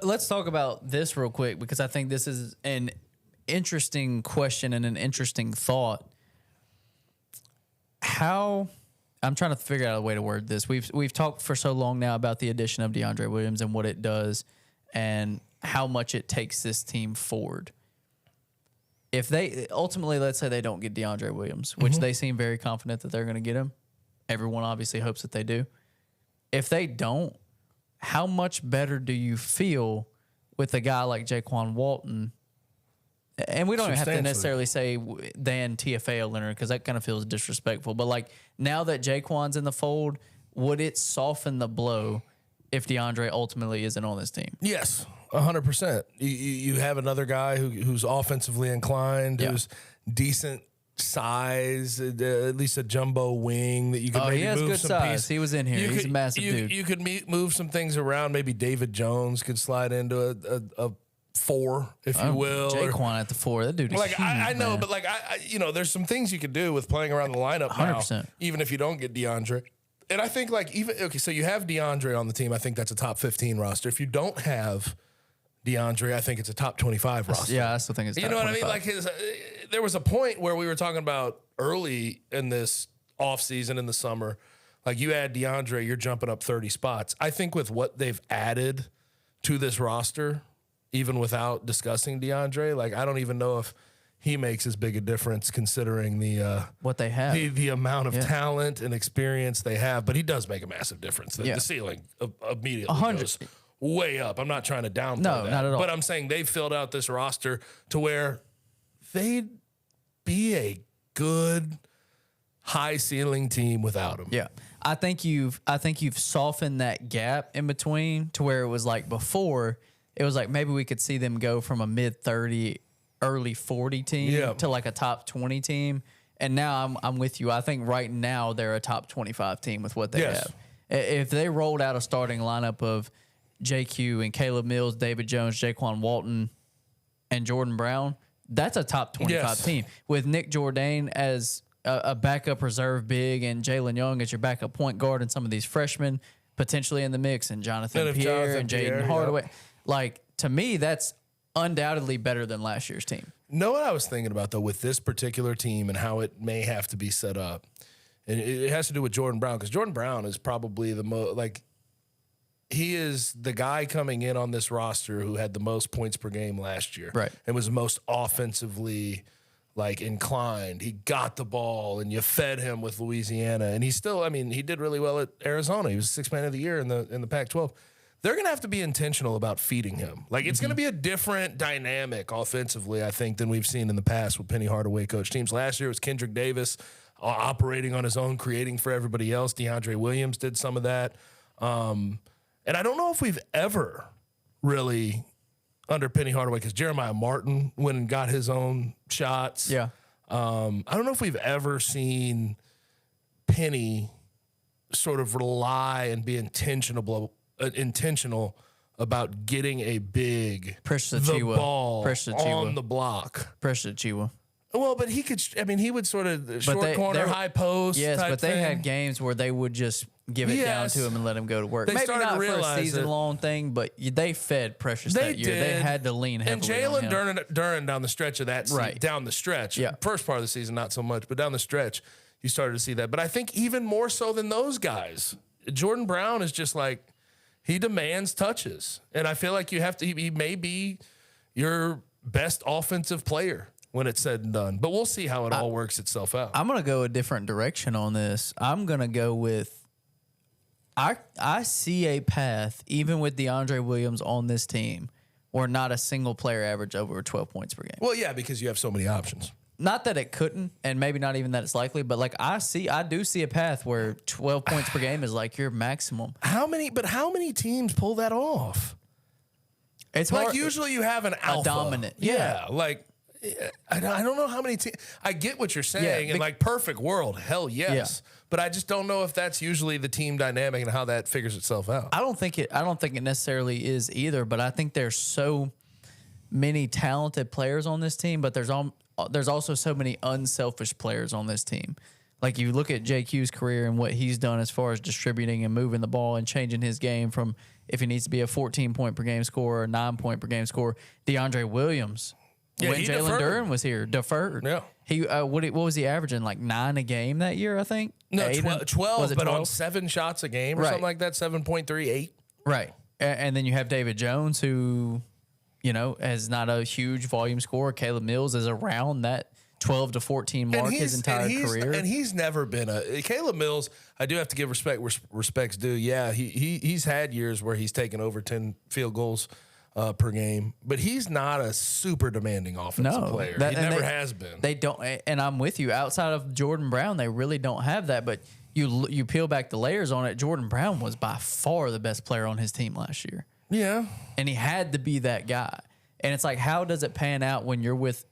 Let's talk about this real quick because I think this is an interesting question and an interesting thought. I'm trying to figure out a way to word this. We've talked for so long now about the addition of DeAndre Williams and what it does and how much it takes this team forward. If they ultimately, let's say they don't get DeAndre Williams, which they seem very confident that they're going to get him. Everyone obviously hopes that they do. If they don't, how much better do you feel with a guy like Jaquan Walton? And we don't even have to necessarily say than TFA Leonard because that kind of feels disrespectful. But like now that Jaquan's in the fold, would it soften the blow if DeAndre ultimately isn't on this team? Yes, 100%. You have another guy who's offensively inclined, who's decent size, at least a jumbo wing that you could maybe he has move good some size. pieces. He was in here. He's a massive dude. You could move some things around. Maybe David Jones could slide into a 4, if you will. Jaquan at the 4. That dude is like huge, I know, man. but like there's some things you could do with playing around the lineup 100%. now, even if you don't get DeAndre. And I think so you have DeAndre on the team. I think that's a top 15 roster. If you don't have DeAndre, I think it's a top 25 roster. Yeah, I still think it's top 25. What I mean? Like there was a point where we were talking about early in this offseason in the summer, like you add DeAndre, you're jumping up 30 spots. I think with what they've added to this roster, even without discussing DeAndre, like I don't even know if he makes as big a difference considering what they have, the amount of talent and experience they have. But he does make a massive difference. The ceiling immediately goes way up. I'm not trying to downplay that, not at all. But I'm saying they filled out this roster to where they'd be a good high ceiling team without him. Yeah. I think you've softened that gap in between to where it was like before it was like maybe we could see them go from a mid 30, early 40 team to like a top 20 team. And now I'm with you. I think right now they're a top 25 team with what they have. If they rolled out a starting lineup of JQ and Caleb Mills, David Jones, Jaquan Walton, and Jordan Brown, that's a top 25 team. With Nick Jourdain as a backup reserve big and Jalen Young as your backup point guard and some of these freshmen potentially in the mix and Jonathan Pierre and Jaden Hardaway. Yep. Like, to me, that's undoubtedly better than last year's team. Know what I was thinking about, though, with this particular team and how it may have to be set up? And it has to do with Jordan Brown, because Jordan Brown is probably the most, like, he is the guy coming in on this roster who had the most points per game last year. Right. And was most offensively, like, inclined. He got the ball, and you fed him with Louisiana. And he still, I mean, he did really well at Arizona. He was 6th man of the year in the Pac-12. They're going to have to be intentional about feeding him. Like, it's going to be a different dynamic offensively, I think, than we've seen in the past with Penny Hardaway coach teams. Last year it was Kendrick Davis operating on his own, creating for everybody else. DeAndre Williams did some of that. And I don't know if we've ever really, under Penny Hardaway, because Jeremiah Martin went and got his own shots. Yeah. I don't know if we've ever seen Penny sort of rely and be intentional about getting a big the ball on the block. Pressure Chiwa. Well, but he could. I mean, he would sort of short corner, high post. Yes, type but they thing. had games where they would just give it down to him and let him go to work. They Maybe started not to for a realize season-long thing, but they fed Precious that year. Did. They had to lean heavily on him. And Jalen Duren down the stretch of that season, down the stretch. Yeah. First part of the season, not so much, but down the stretch, you started to see that. But I think even more so than those guys, Jordan Brown is just like, he demands touches. And I feel like you have to, he may be your best offensive player when it's said and done. But we'll see how it all works itself out. I'm going to go a different direction on this. I'm going to go with, I see a path, even with DeAndre Williams on this team, where not a single player average over 12 points per game. Well, yeah, because you have so many options. Not that it couldn't, and maybe not even that it's likely, but like I do see a path where 12 points per game is like your maximum. How many teams pull that off? It's like hard. Usually you have an alpha. Dominant. Yeah. Like I don't know how many teams. I get what you're saying. In like perfect world, hell yes. Yeah. But I just don't know if that's usually the team dynamic and how that figures itself out. I don't think it necessarily is either, but I think there's so many talented players on this team, but there's also so many unselfish players on this team. Like you look at JQ's career and what he's done as far as distributing and moving the ball and changing his game from if he needs to be a 14 point per game scorer or 9 point per game scorer. DeAndre Williams, when Jalen Duren was here, deferred. Yeah. He what was he averaging, like 9 a game that year, I think? No, 12, was it but 12? on 7 shots a game or something like that, 7.38. Right. And then you have David Jones, who, you know, is not a huge volume scorer. Caleb Mills is around that 12 to 14 mark his entire career. And he's never been Caleb Mills, I do have to give respect's due. Yeah, he's had years where he's taken over 10 field goals per game, but he's not a super demanding offensive player. He never has been. They don't, and I'm with you. Outside of Jordan Brown, they really don't have that. But you peel back the layers on it. Jordan Brown was by far the best player on his team last year. Yeah, and he had to be that guy. And it's like, how does it pan out when you're with,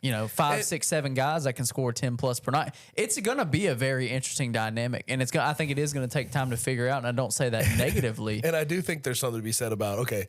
you know, 5, 6, 7 guys that can score 10 plus per night? It's going to be a very interesting dynamic, and I think it is going to take time to figure out. And I don't say that negatively. And I do think there's something to be said about, okay,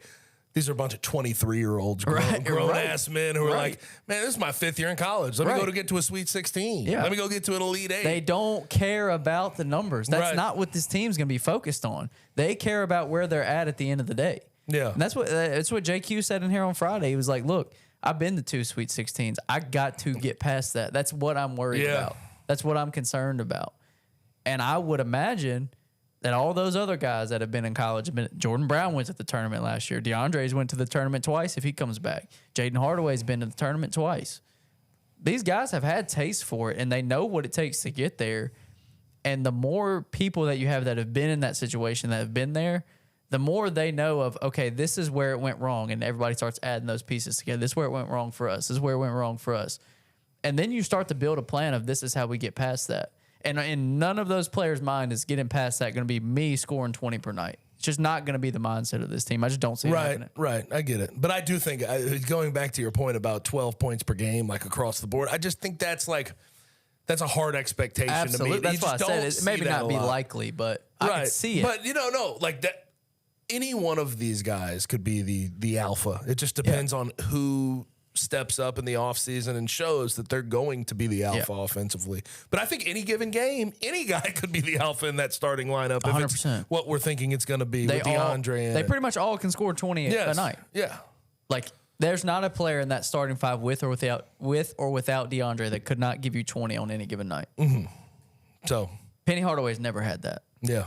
these are a bunch of 23-year-olds, grown-ass men who are like, man, this is my 5th year in college. Let me go to get to a Sweet 16. Yeah. Let me go get to an Elite 8. They don't care about the numbers. That's not what this team's going to be focused on. They care about where they're at the end of the day. Yeah. And that's what JQ said in here on Friday. He was like, look, I've been to 2 Sweet 16s. I got to get past that. That's what I'm worried about. That's what I'm concerned about. And I would imagine that all those other guys that have been in college, Jordan Brown went to the tournament last year. DeAndre's went to the tournament twice if he comes back. Jaden Hardaway's been to the tournament twice. These guys have had taste for it, and they know what it takes to get there. And the more people that you have that have been in that situation, that have been there, the more they know of, okay, this is where it went wrong, and everybody starts adding those pieces together. This is where it went wrong for us. This is where it went wrong for us. And then you start to build a plan of this is how we get past that. And in none of those players' mind is getting past that going to be me scoring 20 per night. It's just not going to be the mindset of this team. I just don't see it happening. Right, I get it. But I do think, going back to your point about 12 points per game, like across the board, I just think that's a hard expectation to me. That's why I said it maybe not be likely, but I can see it. But, no, like that. Any one of these guys could be the alpha. It just depends on who steps up in the offseason and shows that they're going to be the alpha offensively. But I think any given game, any guy could be the alpha in that starting lineup 100%. If it's what we're thinking it's going to be with DeAndre. They pretty much all can score 20 a night. Yeah. Like, there's not a player in that starting 5 with or without DeAndre that could not give you 20 on any given night. Mm-hmm. So Penny Hardaway's never had that. Yeah.